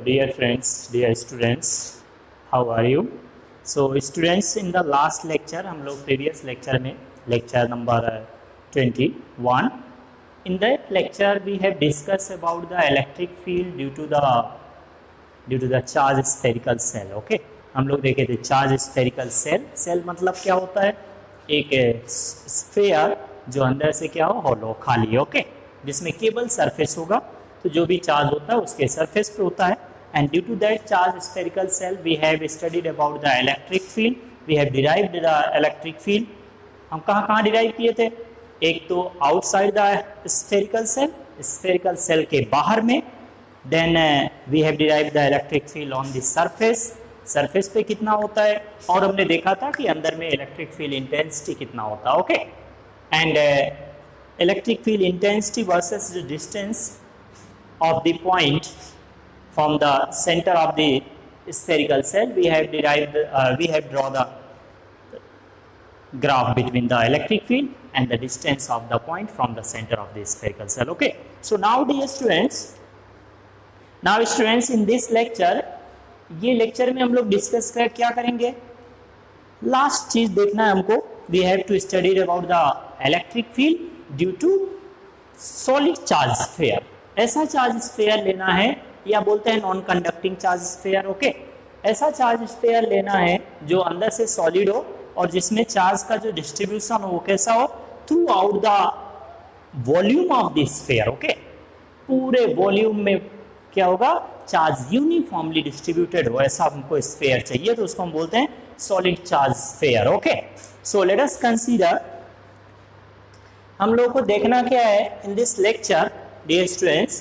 Dear friends, dear students, how are you? So students, in the last lecture हम लोग previous lecture में lecture number 21, in that lecture we have discussed about the electric field due to the charge spherical cell. Okay, हम लोग देखे थे charge spherical cell मतलब क्या होता है? एक स्फेयर जो अंदर से क्या हो, हॉलो, खाली, ओके, जिसमें केवल सरफेस होगा, तो जो भी चार्ज होता है उसके सरफेस पे होता है. And due to that charge spherical shell we have studied about the electric field, we have derived the electric field. हम कहाँ कहाँ डिराइव किए थे? एक तो आउटसाइड द स्फेरिकल सेल के बाहर में, then we have derived the electric field on the surface पे कितना होता है, और हमने देखा था कि अंदर में इलेक्ट्रिक फील्ड इंटेंसिटी कितना होता है. Okay, and electric field intensity versus the distance of the point from the center of the spherical cell, we have drawn the graph between the electric field and the distance of the point from the center of the spherical cell. Okay, so now dear students, in this lecture, ये lecture में हम लोग discuss कर क्या करेंगे? Last चीज देखना है हमको. We have to study about the electric field due to solid charge sphere. ऐसा चार्ज स्फीयर लेना है, या बोलते हैं non conducting charge sphere. Okay, ऐसा चार्ज स्फीयर लेना है जो अंदर से सॉलिड हो और जिसमें चार्ज का जो डिस्ट्रीब्यूशन हो वो कैसा हो, through out the volume of the sphere. Okay, पूरे वॉल्यूम में क्या होगा, चार्ज यूनिफॉर्मली डिस्ट्रीब्यूटेड हो, ऐसा हमको स्फीयर चाहिए, तो उसको हम बोलते हैं solid charge sphere. Okay, so let us consider, हम लोगों को देखना क्या है in this lecture. Dear students,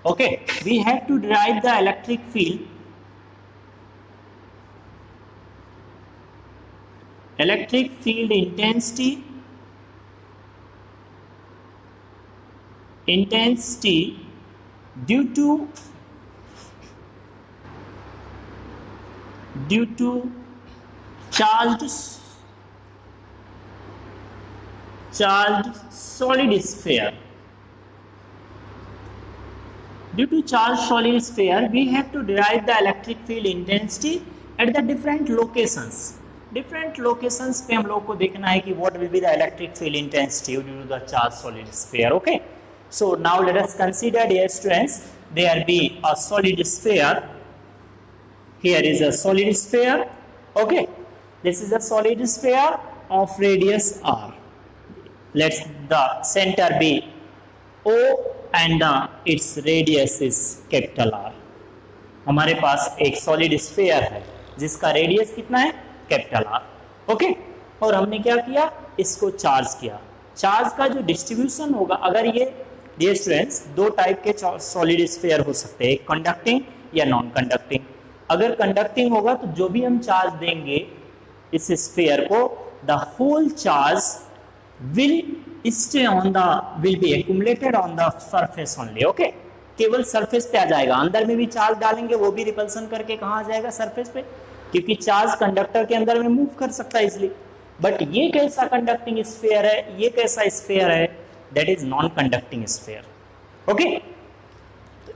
okay, we have to derive the electric field. Electric field intensity due to charged solid sphere. Due to charged solid sphere, we have to derive the electric field intensity at the different locations. Different locations पे हम लोग को देखना है कि what will be the electric field intensity due to the charged solid sphere. Okay, so now let us consider, dear students, there be a solid sphere. Here is a solid sphere. Okay, this is a solid sphere of radius r. Let's the center be O and its radius is capital R. हमारे पास एक solid sphere है जिसका radius कितना है, capital R. Okay, और हमने क्या किया, इसको चार्ज किया. चार्ज का जो डिस्ट्रीब्यूशन होगा, अगर ये डियर स्टूडेंट्स दो टाइप के सॉलिड स्फीयर हो सकते हैं, एक कंडक्टिंग या नॉन कंडक्टिंग. अगर कंडक्टिंग होगा तो जो भी हम चार्ज देंगे इस स्फीयर को, the whole charge will be accumulated on the surface only. Okay, केवल सरफेस पे आ जाएगा. अंदर में भी चार्ज डालेंगे वो भी रिपल्सन करके कहाँ आ जाएगा, सरफेस पे, क्योंकि चार्ज कंडक्टर के अंदर में मूव कर सकता है इसलिए. बट ये कैसा कंडक्टिंग स्फीयर है, ये कैसा स्फीयर है, that is non conducting sphere. Okay,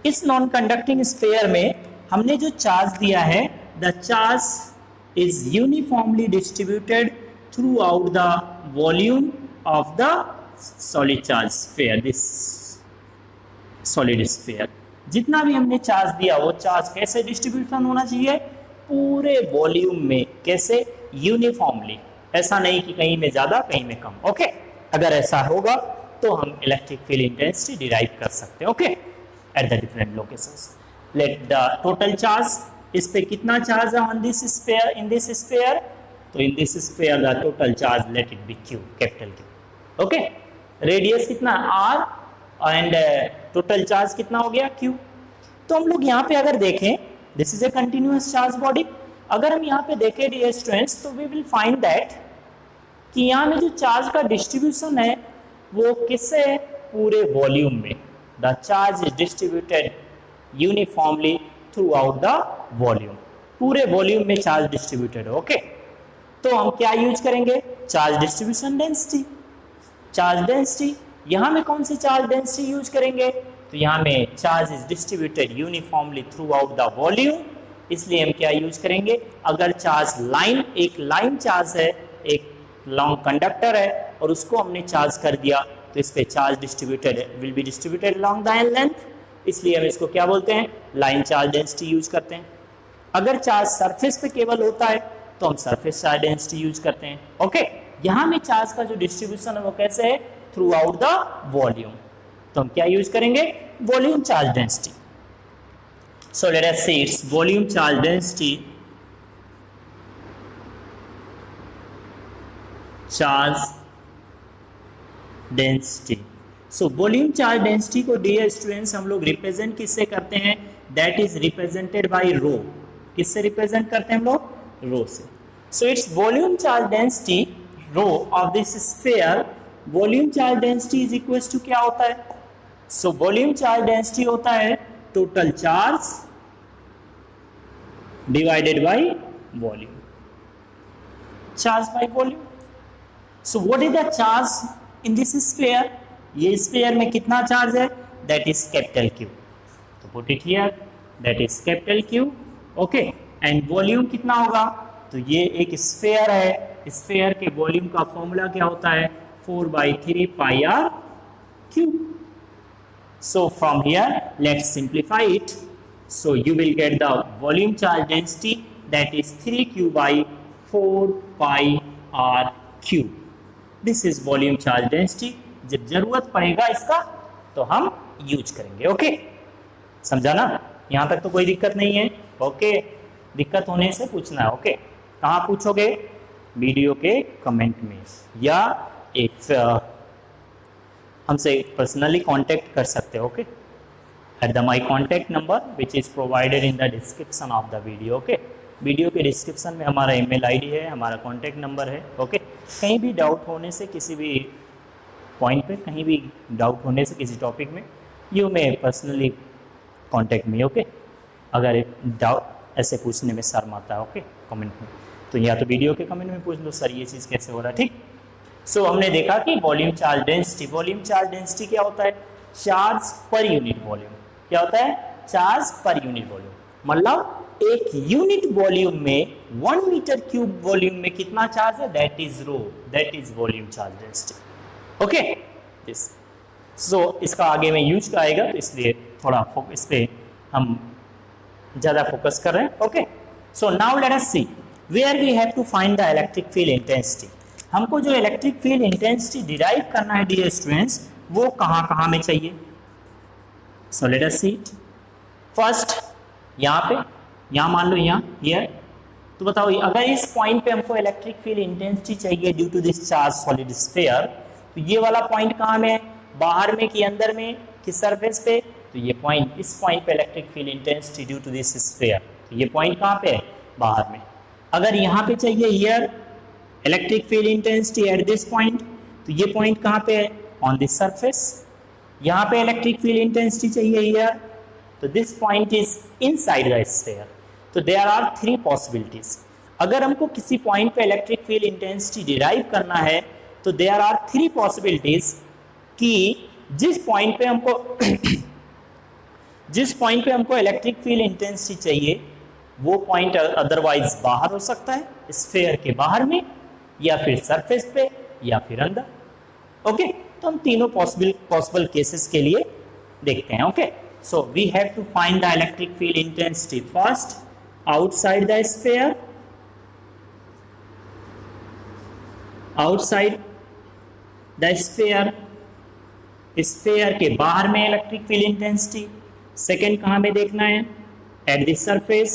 इस नॉन कंडक्टिंग स्फीयर में हमने जो चार्ज दिया है, the charge is uniformly distributed through out the volume of the solid charge sphere. This solid sphere, जितना भी हमने चार्ज दिया वो चार्ज कैसे डिस्ट्रीब्यूशन होना चाहिए, पूरे वॉल्यूम में. कैसे, यूनिफॉर्मली, ऐसा नहीं कि कहीं में ज्यादा कहीं में कम. ओके, अगर ऐसा होगा तो हम इलेक्ट्रिक फील्ड इंटेंसिटी डिराइव कर सकते हैं. Okay, at the different locations. Let the total charge, इस पे कितना चार्ज है on this sphere, in this sphere, तो in this sphere the total charge let it be Q, capital Q. Okay, radius कितना R and total charge कितना हो गया Q. तो हम लोग यहाँ पे अगर देखें, this is a continuous charge body. अगर हम यहाँ पे देखें डियर स्टूडेंट्स, तो वी विल फाइंड दैट कि यहाँ में जो चार्ज का डिस्ट्रीब्यूशन है वो किससे है, पूरे वॉल्यूम में. The charge is distributed uniformly through out the volume. पूरे वॉल्यूम में चार्ज डिस्ट्रीब्यूटेड है. ओके, तो हम क्या यूज करेंगे, charge distribution density. Charge density, यहां में कौन सी चार्ज डेंसिटी यूज करेंगे, तो यहाँ में charge is distributed uniformly through out the volume, इसलिए हम क्या यूज करेंगे, अगर चार्ज लाइन, एक लाइन चार्ज है, एक लॉन्ग कंडक्टर है और उसको हमने चार्ज कर दिया, तो इस पे charge distributed will be distributed along the length, इसलिए हम इसको क्या बोलते हैं, लाइन चार्ज डेंसिटी यूज करते हैं। अगर चार्ज सरफेस पे केवल होता है तो हम सरफेस चार्ज डेंसिटी यूज करते हैं। ओके, यहाँ में चार्ज का जो डिस्ट्रीब्यूशन है वो कैसे है, थ्रू आउट द वॉल्यूम, तो हम क्या यूज करेंगे, volume charge density. So let us see its volume charge density, charge density. So volume charge density को डियर स्टूडेंट्स हम लोग रिप्रेजेंट किससे करते हैं, that is represented by rho. किससे रिप्रेजेंट करते हैं हम लोग, रो से। So its volume charge density rho of this sphere, volume charge density is equal to क्या होता है, सो वॉल्यूम चार्ज डेंसिटी होता है total charge divided by volume, charge by volume. So what is the charge in this sphere, ये sphere में कितना charge है, that is capital Q, तो put it here, that is capital Q. Okay, and volume कितना होगा, तो ये एक स्फीयर है, स्फीयर के वॉल्यूम का फॉर्मूला क्या होता है, 4/3 pi are cube. So from here let's simplify it, so you will get the volume charge density that is 3q/4 pi are cube. This is volume charge density, जब जरूरत पड़ेगा इसका तो हम यूज करेंगे। ओके, समझा ना, यहां तक तो कोई दिक्कत नहीं है। ओके, दिक्कत होने से पूछना है। ओके, कहाँ पूछोगे, वीडियो के कमेंट में, या एक हमसे पर्सनली कांटेक्ट कर सकते हो। Okay, at the my contact number which is provided in the description of the video. Okay, video के डिस्क्रिप्शन में हमारा ईमेल आईडी है, हमारा कॉन्टैक्ट नंबर है। ओके, कहीं भी डाउट होने से, किसी भी पॉइंट पे कहीं भी डाउट होने से किसी टॉपिक में, you may personally contact me. Okay, अगर डाउट ऐसे पूछने में शर्म आता है, ओके, कमेंट में, तो या तो वीडियो के कमेंट में पूछ लो, सर ये चीज़ कैसे हो रहा है। ठीक, सो हमने देखा कि volume charge density, volume charge density क्या होता है, चार्ज पर यूनिट वॉल्यूम। क्या होता है, चार्ज पर यूनिट वॉल्यूम, मतलब एक यूनिट वॉल्यूम में 1 मीटर क्यूब वॉल्यूम में कितना चार्ज है, that is rho, that is volume charge density. Okay, this, so इसका आगे में यूज का आएगा, तो इसलिए थोड़ा इस पे हम ज़्यादा फोकस कर रहे हैं। Okay, so now let us see where we have to find the electric field intensity. हमको जो इलेक्ट्रिक फील्ड इंटेंसिटी डिराइव करना है डियर स्टूडेंट्स, वो कहाँ कहाँ में चाहिए। सो लेट अस सी, फर्स्ट यहाँ पे, यहाँ मान लो यहाँ हियर, तो बताओ अगर इस पॉइंट पे हमको इलेक्ट्रिक फील्ड इंटेंसिटी चाहिए due to this charge solid sphere, तो ये वाला पॉइंट कहाँ में है, बाहर में कि अंदर में कि सरफेस पे, तो ये पॉइंट, इस पॉइंट पे electric field intensity due to this sphere, तो ये पॉइंट कहाँ पे है, बाहर में। अगर यहाँ पे चाहिए here electric field intensity at this point, तो ये पॉइंट कहाँ पे है, ऑन दिस सरफेस। यहाँ पे इलेक्ट्रिक फील्ड इंटेंसिटी चाहिए हियर, तो this point is inside the sphere. तो देयर आर 3 पॉसिबिलिटीज। अगर हमको किसी पॉइंट पे इलेक्ट्रिक फील्ड इंटेंसिटी डिराइव करना है, तो देयर आर 3 पॉसिबिलिटीज कि जिस पॉइंट पे हमको इलेक्ट्रिक फील्ड इंटेंसिटी चाहिए, वो पॉइंट अदरवाइज बाहर हो सकता है, स्फीयर के बाहर में, या फिर सरफेस पे, या फिर अंदर। ओके, तो हम तीनों पॉसिबल केसेस के लिए देखते हैं। Okay, so we have to find the electric field intensity first outside the sphere, outside the sphere, sphere के बाहर में इलेक्ट्रिक फील्ड इंटेंसिटी। सेकेंड कहाँ में देखना है, eight the surface,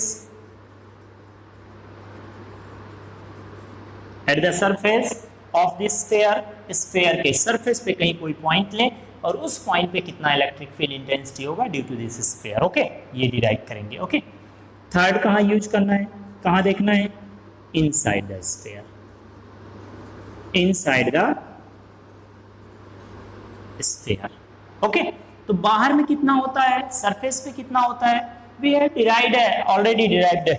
eight the surface of the sphere, sphere के surface पे कहीं कोई पॉइंट लें और उस पॉइंट पे कितना इलेक्ट्रिक फील्ड इंटेंसिटी होगा due to this sphere. Okay, ये डिराइव करेंगे। ओके, थर्ड कहाँ यूज करना है, कहाँ देखना है, inside the sphere, inside the sphere. Okay, तो बाहर में कितना होता है, सरफेस पे कितना होता है, वी हैव डिराइव्ड है, already derived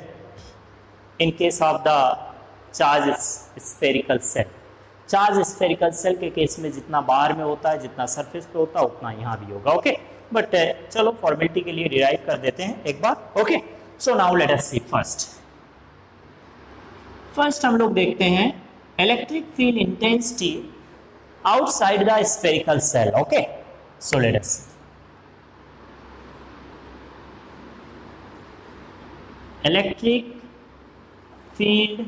in case of the charge spherical cell. Charge spherical cell के केस में जितना बाहर में होता है, जितना सरफेस पे होता है, उतना यहाँ भी होगा। ओके, बट चलो फॉर्मेलिटी के लिए डिराइव कर देते हैं एक बार। Okay, so now let us see first हम लोग देखते हैं electric field intensity outside the spherical shell. Okay, so let us see electric field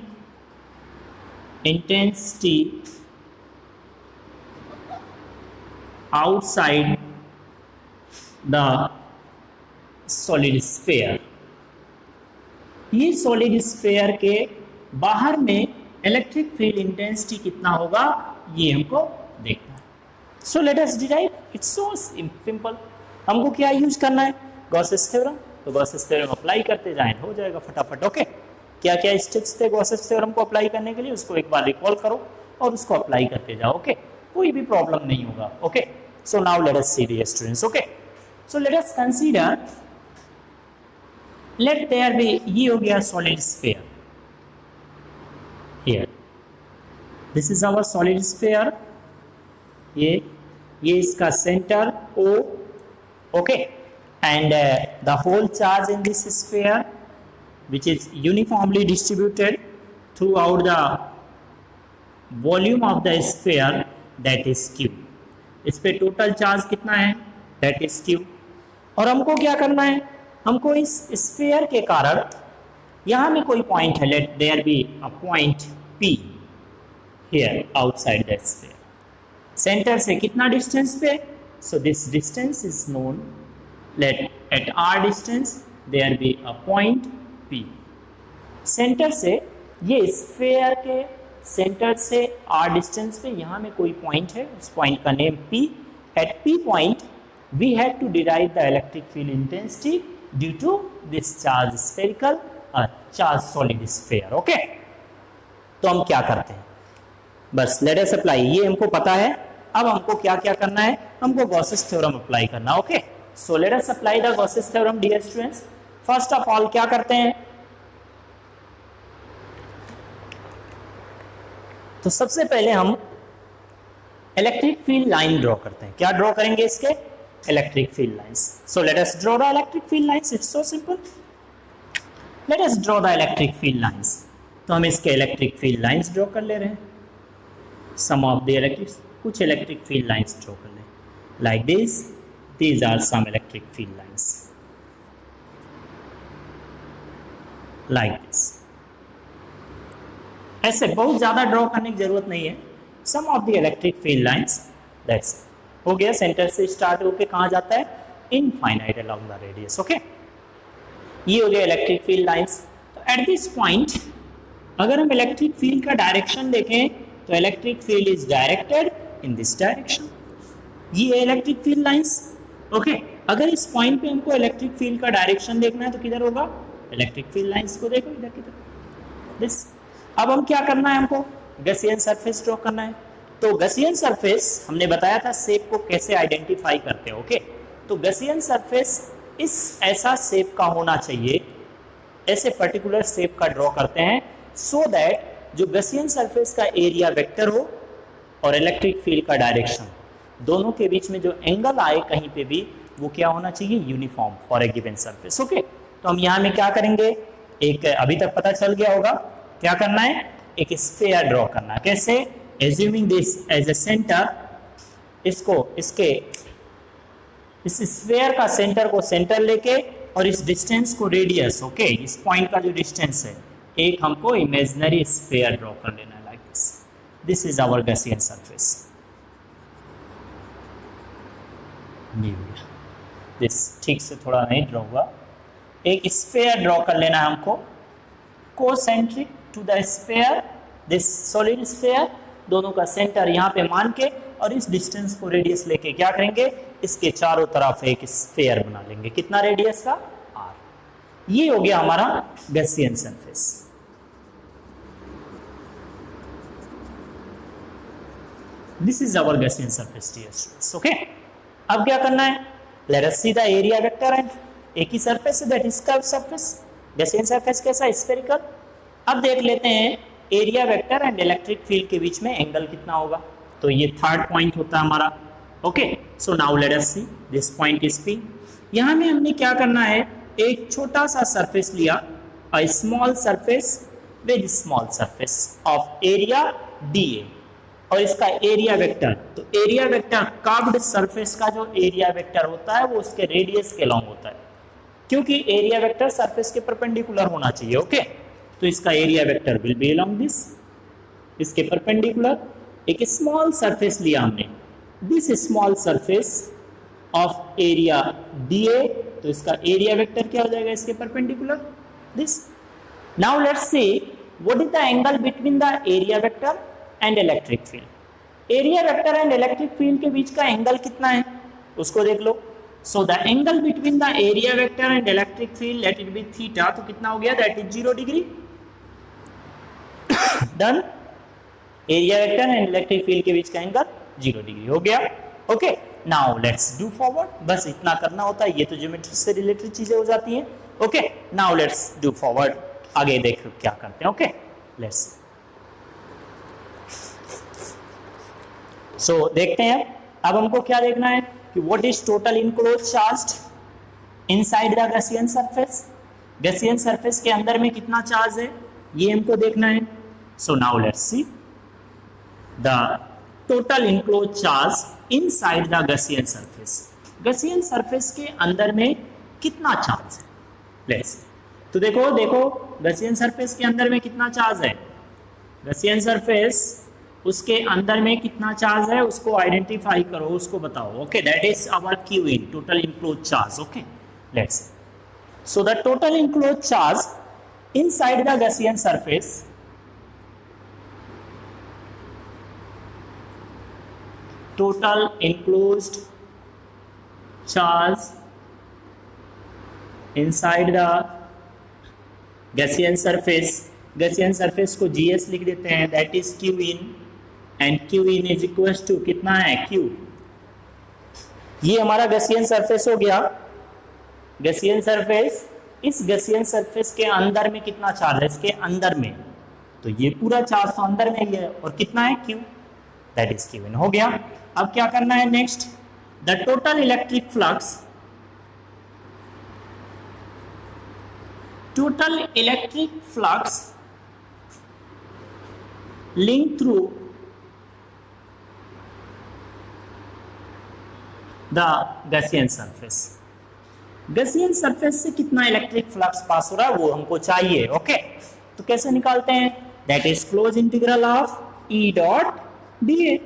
intensity outside the solid sphere। ये सॉलिड स्फेयर के बाहर में इलेक्ट्रिक फील्ड इंटेंसिटी कितना होगा ये हमको देखना है। So let us derive, it's so simple. हमको क्या यूज करना है, गॉसेस थ्योरम। तो गॉसेस थ्योरम अप्लाई करते जाएं, हो जाएगा फटाफट। ओके, क्या क्या स्टेप्स थे गॉसेस थ्योरम को अप्लाई करने के लिए, उसको एक बार रिकॉल करो और उसको अप्लाई करते जाओ। ओके, कोई भी प्रॉब्लम नहीं होगा। Okay, so now let us see dear students. Okay, so let us consider, let there be, ये हो गया solid sphere here, this is our solid sphere, ये इसका centre O। Okay, and the whole charge in this sphere which is uniformly distributed throughout the volume of the sphere, that is Q। इस पे total charge कितना है, that is Q। और हमको क्या करना है, हमको इस स्फीयर के कारण यहाँ में कोई पॉइंट है, let there be a point P here outside the sphere, centre से कितना डिस्टेंस पे, so this distance is known, let at r distance there be a point P। Centre से, ये स्फीयर के सेंटर से r डिस्टेंस पे यहाँ में कोई पॉइंट है, उस पॉइंट का name P। At P point we have to derive the electric field intensity due to this charge spherical charge solid sphere। Okay, तो हम क्या करते हैं, बस लेट अस अप्लाई, ये हमको पता है। अब हमको क्या क्या करना है, हमको गॉसेस थ्योरम अप्लाई करना। Okay, so let us apply the Gauss's theorem dear students. First of all क्या करते हैं, तो सबसे पहले हम इलेक्ट्रिक फील्ड लाइन ड्रॉ करते हैं। क्या ड्रॉ करेंगे, इसके electric field lines. So let us draw the electric field lines, it's so simple, late us draw the electric field lines. तो हम इसके इलेक्ट्रिक फील्ड लाइंस ड्रॉ कर ले रहे हैं, सम ऑफ द इलेक्ट्रिक, कुछ इलेक्ट्रिक फील्ड लाइंस ड्रॉ कर ले like this, these are some electric field lines like this। ऐसे बहुत ज्यादा ड्रॉ करने की जरूरत नहीं है, some of the electric field lines, that's हो गया। सेंटर से स्टार्ट होके कहाँ जाता है, infinite along the radius. Okay, ये हो गया इलेक्ट्रिक फील्ड लाइंस। तो एट दिस पॉइंट अगर हम इलेक्ट्रिक फील्ड का डायरेक्शन देखें तो electric field is directed in this direction, ये है इलेक्ट्रिक फील्ड लाइंस। ओके, अगर इस पॉइंट पे हमको इलेक्ट्रिक फील्ड का डायरेक्शन देखना है तो किधर होगा, इलेक्ट्रिक फील्ड लाइंस को देखो इधर की तरफ, दिस। अब हम क्या करना है, हमको गॉसियन सरफेस ड्रॉ करना है। तो गॉसियन सरफेस हमने बताया था शेप को कैसे आइडेंटिफाई करते हैं। ओके, तो गॉसियन सरफेस इस ऐसा शेप का होना चाहिए, ऐसे पर्टिकुलर शेप का ड्रॉ करते हैं सो दैट जो गॉसियन सरफेस का एरिया वेक्टर हो और इलेक्ट्रिक फील्ड का डायरेक्शन, दोनों के बीच में जो एंगल आए कहीं पे भी, वो क्या होना चाहिए, uniform for a given surface. Okay, तो हम यहाँ में क्या करेंगे, एक अभी तक पता चल गया होगा क्या करना है, एक स्फीयर ड्रॉ करना है। कैसे, assuming this as a centre, इसको इसके इस स्फीयर का सेंटर को सेंटर लेके और इस डिस्टेंस को रेडियस। ओके, इस पॉइंट का जो डिस्टेंस है, एक हमको इमेजिनरी स्फीयर ड्रॉ कर लेना है like this, this is our Gaussian surface. This ठीक से थोड़ा नहीं ड्रॉ हुआ, एक स्फीयर ड्रॉ कर लेना है हमको, concentric to the sphere, this solid sphere, दोनों का सेंटर यहाँ पे मान के और इस डिस्टेंस को रेडियस लेके क्या करेंगे, इसके चारों तरफ एक स्फीयर बना लेंगे। कितना रेडियस का, r। ये हो गया हमारा Gaussian surface. This is our Gaussian surface dear students. Okay, अब क्या करना है, let us see the area vector and एक ही सरफेस है, that is curve surface. Gaussian surface कैसा, स्फेरिकल। अब देख लेते हैं area vector and electric field के बीच में एंगल कितना होगा। तो ये थर्ड पॉइंट होता है हमारा, okay, so now let us see this point is P। यहाँ में हमने क्या करना है, एक छोटा सा सरफेस लिया, a small surface with small surface of area dA, और इसका एरिया वेक्टर, तो एरिया वेक्टर कर्व्ड सरफेस का जो एरिया वेक्टर होता है वो उसके रेडियस के लॉन्ग होता है, क्योंकि एरिया वेक्टर सरफेस के परपेंडिकुलर होना चाहिए। ओके, तो इसका area vector will be along this, इसके परपेंडिकुलर। एक स्मॉल सरफेस लिया हमने, this small surface of area dA, तो इसका एरिया वेक्टर क्या हो जाएगा, इसके perpendicular this. Now let's see what is the angle between the area vector and electric field. Area vector and electric field के बीच का एंगल कितना है उसको देख लो। So the angle between the area vector and electric field late it B theta, तो कितना हो गया, that is 0 degree. Done, area vector and electric field के बीच का एंगल 0 डिग्री हो गया। Okay, now let's do forward, बस इतना करना होता है, ये तो ज्योमेट्री से रिलेटेड चीजें हो जाती हैं। Okay, now let's do forward, आगे देखो क्या करते हैं। ओके, लेट्स सो देखते हैं। अब हमको क्या देखना है कि what is total enclose charge inside the Gaussian surface. Gaussian surface के अंदर में कितना चार्ज है ये हमको देखना है। सो now let's C the total enclose charge inside the Gaussian surface. Gaussian surface के अंदर में कितना चार्ज है, लेट्स। तो देखो गॉसियन सरफेस के अंदर में कितना चार्ज है, गॉसियन सरफेस उसके अंदर में कितना चार्ज है उसको आइडेंटिफाई करो, उसको बताओ। Okay, that is our Q in, total enclose charge. Okay, let's. So the total enclose charge inside the Gaussian surface, total enclosed charge inside the Gaussian surface, Gaussian surface को GS लिख देते हैं, that is Q in, and Q in is equal to कितना है, Q। ये हमारा Gaussian surface हो गया। गॉसियन सरफेस, इस गॉसियन सरफेस के अंदर में कितना चार्ज है, इसके अंदर में, तो ये पूरा चार्ज तो अंदर में ही है, और कितना है, Q, दैट इज Q इन हो गया। अब क्या करना है next, the total electric flux, total electric flux link through the Gaussian surface. Gaussian surface से कितना इलेक्ट्रिक फ्लक्स पास हो रहा है वो हमको चाहिए। ओके, तो कैसे निकालते हैं, that is close integral of E dot dA।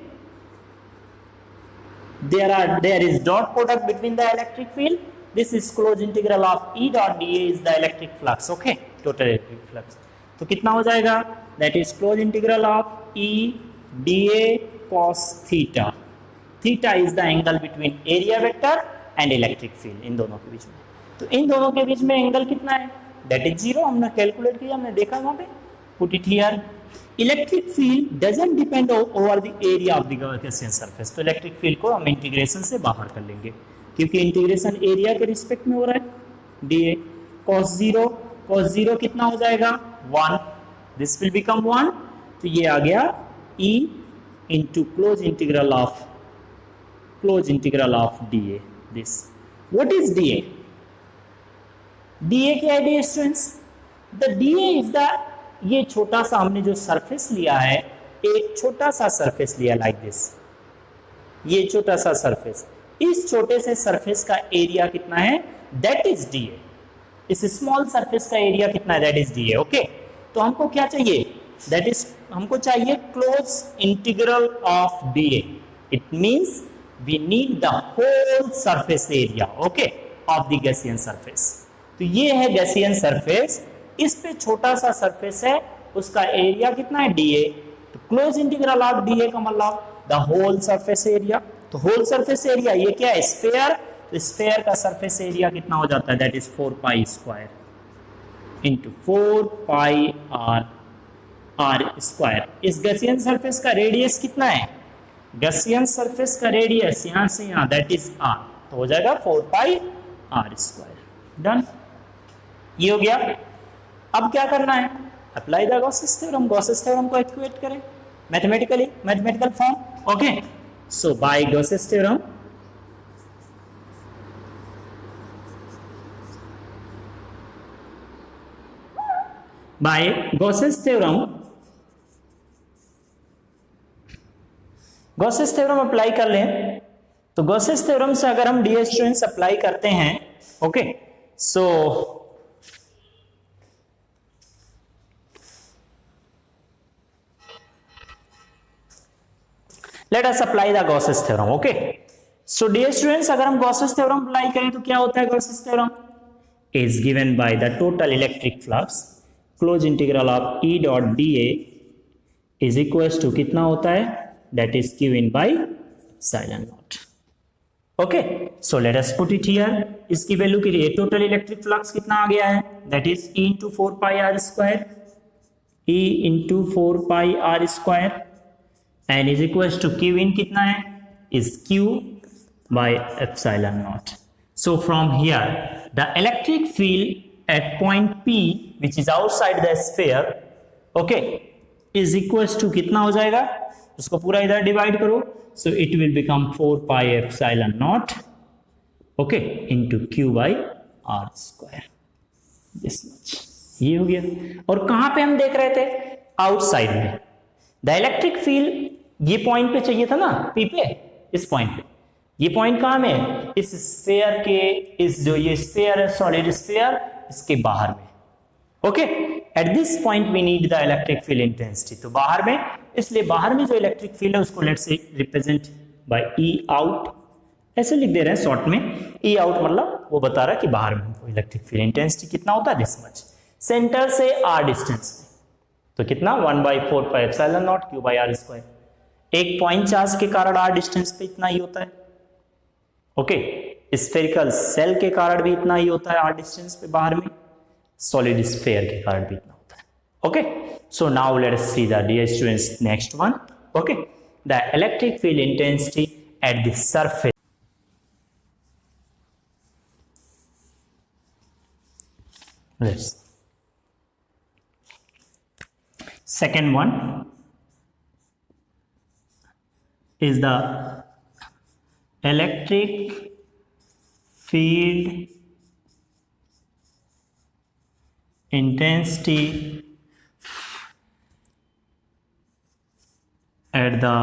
there is dot product between the electric field, this is closed integral of E dot dA is the electric flux। okay, total electric flux, तो कितना हो जाएगा, that is closed integral of E dA cos theta। theta is the angle between area vector and electric field, इन दोनों के बीच में। तो इन दोनों के बीच में एंगल कितना है, that is 0, हमने कैलकुलेट किया, हमने देखा वहां पे, put it here। Electric field doesn't depend over the area of the Gaussian surface, तो इलेक्ट्रिक फील्ड को हम इंटीग्रेशन से बाहर कर लेंगे, क्योंकि इंटीग्रेशन एरिया के रिस्पेक्ट में हो रहा है। dA cos 0 कितना हो जाएगा, 1, दिस विल बिकम 1, तो ये आ गया E into close integral of dA। This what is dA, dA क्या है dear students, the dA is the, ये छोटा सा हमने जो सरफेस लिया है, एक छोटा सा सरफेस लिया लाइक दिस, ये छोटा सा सरफेस, इस छोटे से सरफेस का एरिया कितना है, दैट इज dA। इस स्मॉल सरफेस का एरिया कितना है, दैट इज dA। ओके, तो हमको क्या चाहिए, दैट इज हमको चाहिए close integral of dA। It means we need the whole surface area, okay, of the Gaussian surface. तो ये है गॉसियन सरफेस, इस पे छोटा सा सरफेस है, उसका एरिया कितना है, dA। तो क्लोज इंटीग्रल ऑफ dA का मतलब द होल सरफेस एरिया। तो होल सरफेस एरिया ये क्या है, स्फीयर, तो स्फीयर का सरफेस एरिया कितना हो जाता है, that is 4 pi square into 4 pi R square. इस गॉसियन सरफेस का रेडियस कितना है, गॉसियन सरफेस का रेडियस यहां से यहां, दैट इज r, तो हो जाएगा 4 पाई आर स्क्वायर। डन, ये हो गया। अब क्या करना है, apply the Gauss's theorem, Gauss's theorem को इक्वेट करें mathematical form. Okay, So by Gauss's theorem, Gauss's theorem apply कर लें तो गॉसेस थ्योरम से अगर हम डियर स्टूडेंट्स अप्लाई करते हैं, okay, so let us apply the Gauss's theorem, okay. So dear students, अगर हम गॉसेस थ्योरम अप्लाई करें तो क्या होता है? Gauss's theorem is given by the total electric flux close integral of E dot dA is equal to कितना होता है? That is q in by epsilon naught, okay. So let us put it here. इसकी value के लिए total electric flux कितना आ गया है? That is E into 4 pi R square, E into 4 pi R square and is equal to q इन कितना है? Is q by epsilon naught. So from here the electric field at point P which is outside the sphere, okay, is equals to कितना हो जाएगा? उसको पूरा इधर divide करो, so it will become 4 pi epsilon naught, okay, into q by r square, this much। ये हो गया। और कहां पे हम देख रहे थे? आउटसाइड में। द इलेक्ट्रिक फील्ड ये पॉइंट पे चाहिए था ना, P पे, इस पॉइंट पे। ये पॉइंट कहां में? इस स्फीयर के, इस जो ये स्फीयर है, सॉलिड स्फीयर, इसके बाहर में, okay. At this point we need the electric field intensity, तो बाहर में, इसलिए बाहर में जो इलेक्ट्रिक फील्ड है उसको let's say represent by E out, ऐसे लिख दे रहे हैं शॉर्ट में। E आउट मतलब वो बता रहा है कि बाहर में हमको इलेक्ट्रिक फील्ड इंटेंसिटी कितना होता है? This much. सेंटर से r डिस्टेंस में, तो कितना? 1/4 pi epsilon not q by r square. एक पॉइंट चार्ज के कारण r डिस्टेंस पे इतना ही होता है, ओके। स्फेरिकल सेल के कारण भी इतना ही होता है r डिस्टेंस पे बाहर में, सॉलिड स्फीयर के कारण भी इतना होता है, okay. So now let us see the dear students next one, okay, the electric field intensity at the surface. Let's second one is the electric field intensity at the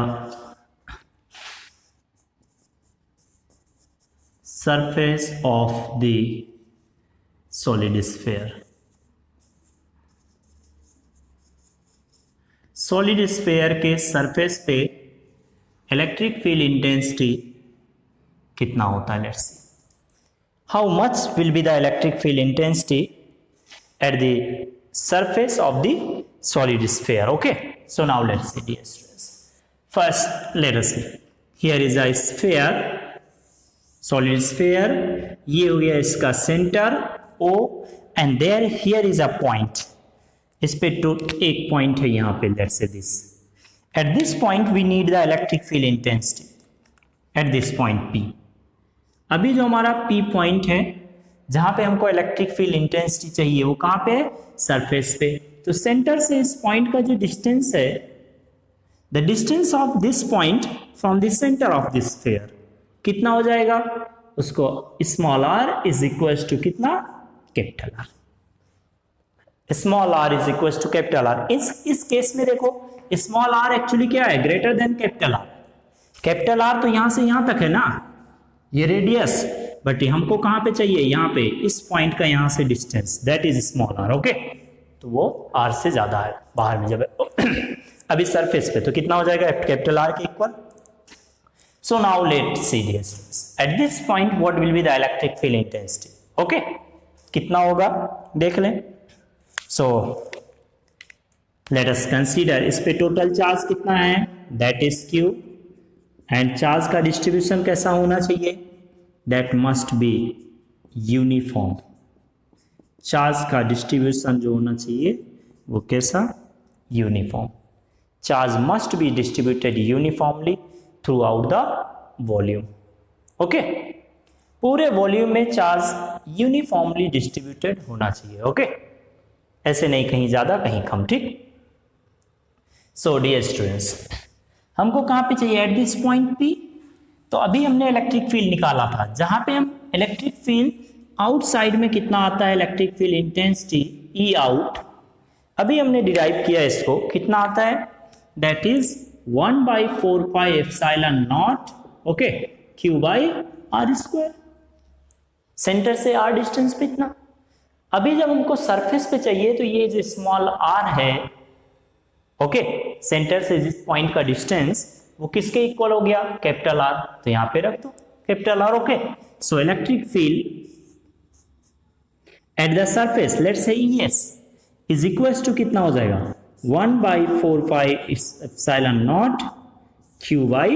surface of the solid sphere. Solid sphere के surface पे electric field intensity कितना होता है? Let's see how much will be the electric field intensity at the surface of the solid sphere, okay. So now let's see dear students, first let us see here is a sphere, solid sphere, ये हो गया इसका centre O and there here is a point, इस पे तो एक point है यहां पे, let's say this. At this point we need the electric field intensity at this point P। अभी जो हमारा P पॉइंट है जहां पे हमको इलेक्ट्रिक फील्ड इंटेंसिटी चाहिए वो कहां पे है? सरफेस पे। तो सेंटर से इस पॉइंट का जो डिस्टेंस है, the distance of this point from the centre of this sphere कितना हो जाएगा? उसको small r is equal to कितना? Capital R। Small r is equal to capital R। इस केस में देखो स्मॉल r एक्चुअली क्या है? Greater than capital R। Capital R तो यहां से यहां तक है ना, ये रेडियस, बट हमको कहां पे चाहिए? यहां पे, इस पॉइंट का यहां से distance, that is small r, okay. तो वो r से ज्यादा है बाहर में जब अभी सरफेस पे, तो कितना हो जाएगा? कैपिटल R के equal. So now let's see dear students, at this point what will be the electric field intensity, okay. कितना होगा देख लें। सो लेट अस कंसीडर, इस पे टोटल चार्ज कितना है? That is Q and charge का डिस्ट्रीब्यूशन कैसा होना चाहिए? That must be uniform. Charge का डिस्ट्रीब्यूशन जो होना चाहिए वो कैसा? Uniform. Charge must be distributed uniformly through out the volume, okay. पूरे वॉल्यूम में चार्ज यूनिफॉर्मली डिस्ट्रीब्यूटेड होना चाहिए, ओके। ऐसे नहीं कहीं ज्यादा कहीं कम, ठीक। सो डियर स्टूडेंट्स, हमको कहाँ पे चाहिए, एट दिस पॉइंट P। तो अभी हमने इलेक्ट्रिक फील्ड निकाला था, जहां पे हम इलेक्ट्रिक फील्ड आउटसाइड में कितना आता है, electric field intensity E out, अभी हमने डिराइव किया इसको, कितना आता है, that is 1/4 pi epsilon naught, okay, Q/r²। Centre से r डिस्टेंस पे इतना। अभी जब हमको सरफेस पे चाहिए तो ये जो स्मॉल r है, ओके, सेंटर से जिस पॉइंट का डिस्टेंस वो किसके इक्वल हो गया, कैपिटल R, तो यहां पे रख दो capital R, okay. So electric field at the surface, let's say ES is equals to कितना हो जाएगा, 1/4 pi epsilon naught Q/R²।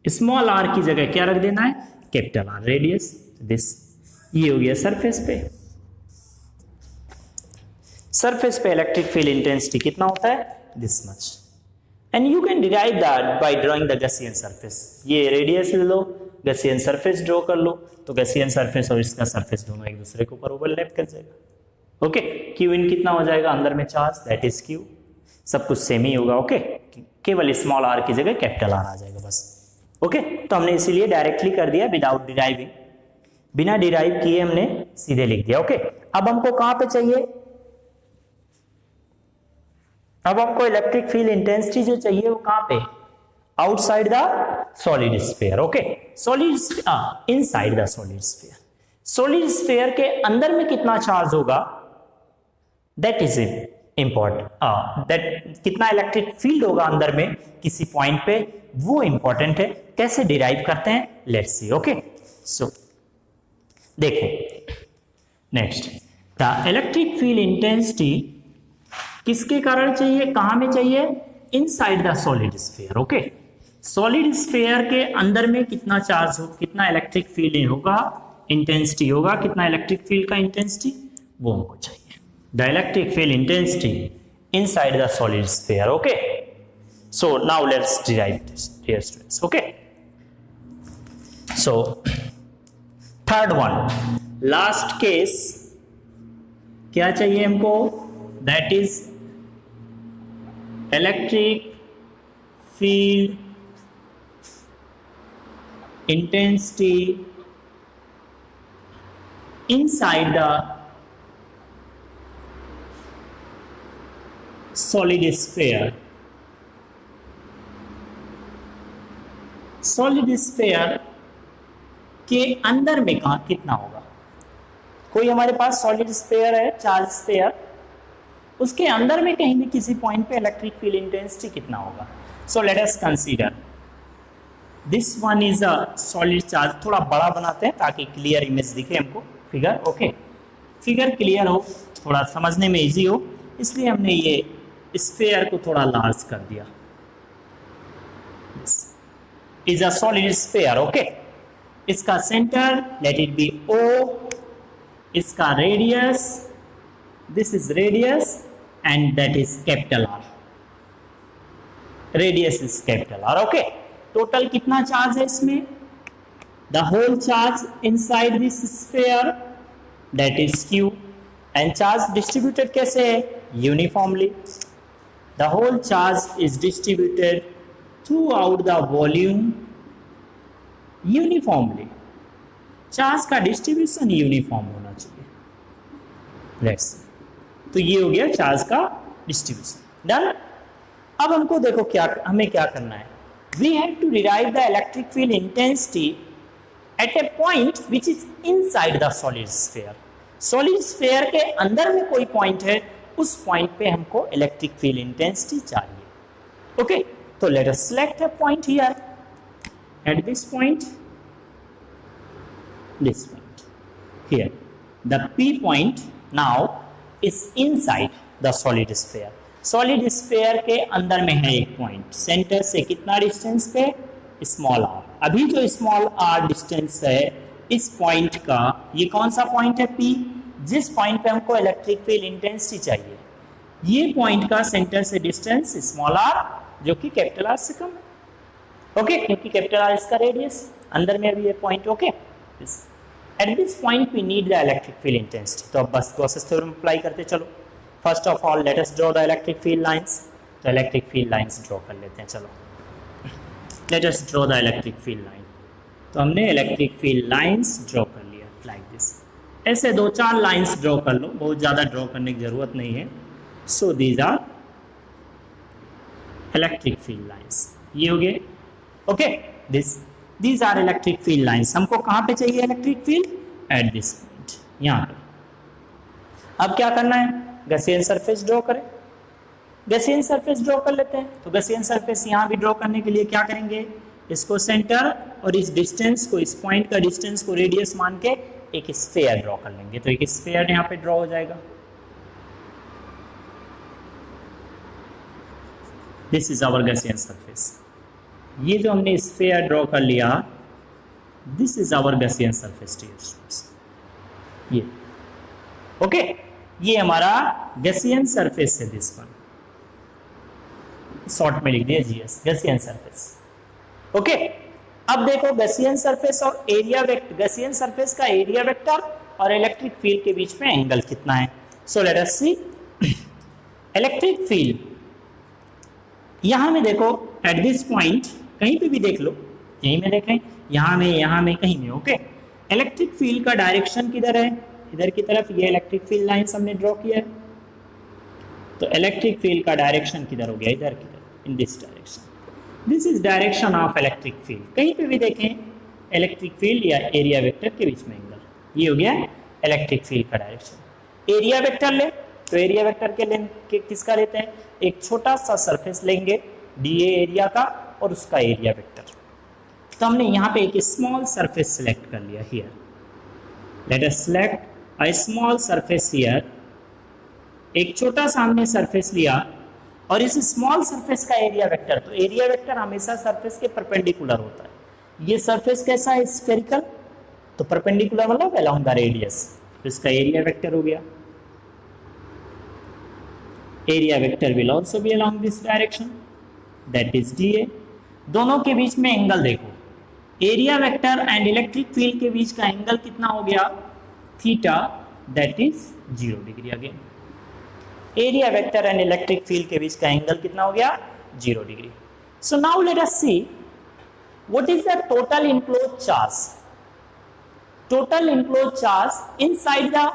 Small r की जगह क्या रख देना है, कैपिटल R, रेडियस दिस। ये हो गया सरफेस पे। सरफेस पे इलेक्ट्रिक फील्ड इंटेंसिटी कितना होता है, this much, and you can derive that by drawing the Gaussian surface. ये रेडियस ले लो, गॉसियन सरफेस ड्रॉ कर लो, तो गॉसियन सरफेस और इसका सरफेस दोनों एक दूसरे के ऊपर ओवरलैप कर जाएगा, ओके। क्यू इन कितना हो जाएगा, अंदर में चार्ज, दैट इज क्यू, सब कुछ सेम ही होगा, ओके। केवल स्मॉल r की जगह कैपिटल R आ जाएगा बस, ओके। तो हमने इसीलिए डायरेक्टली कर दिया विदाउट डिराइविंग, बिना डिराइव किए हमने सीधे लिख दिया, ओके। अब हमको कहां पे चाहिए, अब हमको इलेक्ट्रिक फील्ड इंटेंसिटी जो चाहिए वो कहां पे, outside the solid sphere, okay. Solid inside the solid sphere. Solid sphere के अंदर में कितना चार्ज होगा, दैट इज इंपॉर्टेंट, दैट कितना इलेक्ट्रिक फील्ड होगा अंदर में किसी पॉइंट पे, वो इंपॉर्टेंट है। कैसे डिराइव करते हैं, लेट्स सी, ओके। सो देखो next, the electric field intensity किसके कारण चाहिए, कहां में चाहिए, inside the solid sphere, okay. Solid sphere के अंदर में कितना चार्ज हो, कितना इलेक्ट्रिक फील्ड होगा, इंटेंसिटी होगा, कितना इलेक्ट्रिक फील्ड का इंटेंसिटी, वो हमको चाहिए। The electric field intensity inside the solid sphere, okay. So now let's derive this, dear students, okay. So third one, last case क्या चाहिए हमको, that is electric field intensity inside the solid sphere। Solid sphere के अंदर में कहा कितना होगा, कोई हमारे पास सॉलिड स्फीयर है, चार्ज स्फीयर, उसके अंदर में कहीं भी किसी पॉइंट पे इलेक्ट्रिक फील्ड इंटेंसिटी कितना होगा। सो let us consider this one is a solid charge. थोड़ा बड़ा बनाते हैं ताकि क्लियर इमेज दिखे हमको, फिगर, ओके। फिगर क्लियर हो, थोड़ा समझने में इजी हो, इसलिए हमने ये स्फीयर को थोड़ा लार्ज कर दिया। Is a solid sphere, okay. इसका centre let it be O, इसका radius, this is radius and that is capital R, radius is capital R, okay. Total कितना चार्ज है इसमें, the whole charge inside this sphere, that is Q, and charge distributed कैसे है, uniformly। the whole charge is distributed throughout the volume uniformly। Charge का distribution uniform होना चाहिए, let's. तो ये हो गया चार्ज का डिस्ट्रीब्यूशन, डन। अब हमको देखो क्या, हमें क्या करना है, we have to derive the electric field intensity at a point which is inside the solid sphere। solid sphere के अंदर में कोई पॉइंट है, उस पॉइंट पे हमको इलेक्ट्रिक फील्ड इंटेंसिटी चाहिए, ओके। तो let us select a point here at this point, this point here, the P point now is inside the solid sphere। Solid sphere के अंदर में है एक पॉइंट, सेंटर से कितना डिस्टेंस पे, स्मॉल r। अभी जो स्मॉल r डिस्टेंस है इस पॉइंट का, ये कौन सा पॉइंट है, P, जिस पॉइंट पे हमको इलेक्ट्रिक फील्ड इंटेंसिटी चाहिए, ये पॉइंट का सेंटर से डिस्टेंस स्मॉल r, जो कि कैपिटल R से कम है, ओके, क्योंकि कैपिटल R इसका रेडियस, अंदर में अभी ये point, okay. At this point we need the electric field intensity. तो अब बस गॉसेस थ्योरम अप्लाई करते चलो। First of all let us draw the electric field lines. तो इलेक्ट्रिक फील्ड लाइंस ड्रॉ कर लेते हैं। चलो let us draw the electric field line. तो हमने इलेक्ट्रिक फील्ड लाइंस ड्रॉ कर लिया लाइक दिस। ऐसे 2-4 लाइंस ड्रॉ कर लो, बहुत ज़्यादा ड्रॉ करने की ज़रूरत नहीं है। So these are electric field lines, ये हो गए। Okay, these are electric field lines. हमको कहाँ पे चाहिए electric field? At this point, यहाँ पे। अब क्या करना है? गॉसियन सरफेस ड्रॉ करें। गॉसियन सरफेस ड्रॉ कर लेते हैं। तो गॉसियन सरफेस यहाँ भी ड्रॉ करने के लिए क्या करेंगे? इसको सेंटर और इस डिस्टेंस को, इस पॉइंट का डिस्टेंस को रेडियस मान के एक स्फीयर ड्रॉ कर लेंगे। तो एक स्फीयर यहाँ पे ड्रॉ हो जाएगा। This is our Gaussian surface. ये जो हमने स्फीयर ड्रॉ कर लिया, this is our Gaussian surface dear students. ये ओके, ये हमारा गॉसियन सरफेस है। दिस वन शॉर्ट में लिख दिया जीएस, गॉसियन सरफेस। ओके, अब देखो गॉसियन सरफेस और एरिया वेक्टर, गॉसियन सरफेस का एरिया वेक्टर और इलेक्ट्रिक फील्ड के बीच में एंगल कितना है? So let us see. Electric field यहां में देखो, एट दिस पॉइंट, कहीं पे भी देख लो, यहीं में देखें, यहां में, कहीं में। ओके, इलेक्ट्रिक फील्ड का डायरेक्शन किधर है? इधर की तरफ। ये इलेक्ट्रिक फील्ड लाइंस हमने ड्रॉ किया है। तो इलेक्ट्रिक फील्ड का डायरेक्शन किधर हो गया? इधर की तरफ, इन this direction. This is direction of electric field. कहीं पे भी देखें इलेक्ट्रिक फील्ड या एरिया वेक्टर के बीच में एंगल, ये हो गया इलेक्ट्रिक फील्ड का डायरेक्शन। एरिया वेक्टर ले, तो एरिया वेक्टर के किसका लेते हैं? एक छोटा सा सरफेस लेंगे डीए एरिया का और उसका एरिया वेक्टर। तो हमने यहाँ पे एक स्मॉल सरफेस सिलेक्ट कर लिया। Here let us select a small surface here. एक छोटा सा हमने सरफेस लिया और इस स्मॉल सरफेस का एरिया वेक्टर, तो एरिया वेक्टर हमेशा सरफेस के परपेंडिकुलर होता है। ये सरफेस कैसा है? स्फेरिकल, तो परपेंडिकुलर मतलब अलोंग द रेडियस। तो इसका एरिया वेक्टर हो गया। Area vector will also be along this direction, that is DA. दोनों के बीच में एंगल देखो, area vector and electric field के बीच का एंगल कितना हो गया? Theta, that is 0 degree. Again area vector and electric field के बीच का एंगल कितना हो गया? 0 degree. So now let us see what is the total enclose charge. Total enclose charge inside the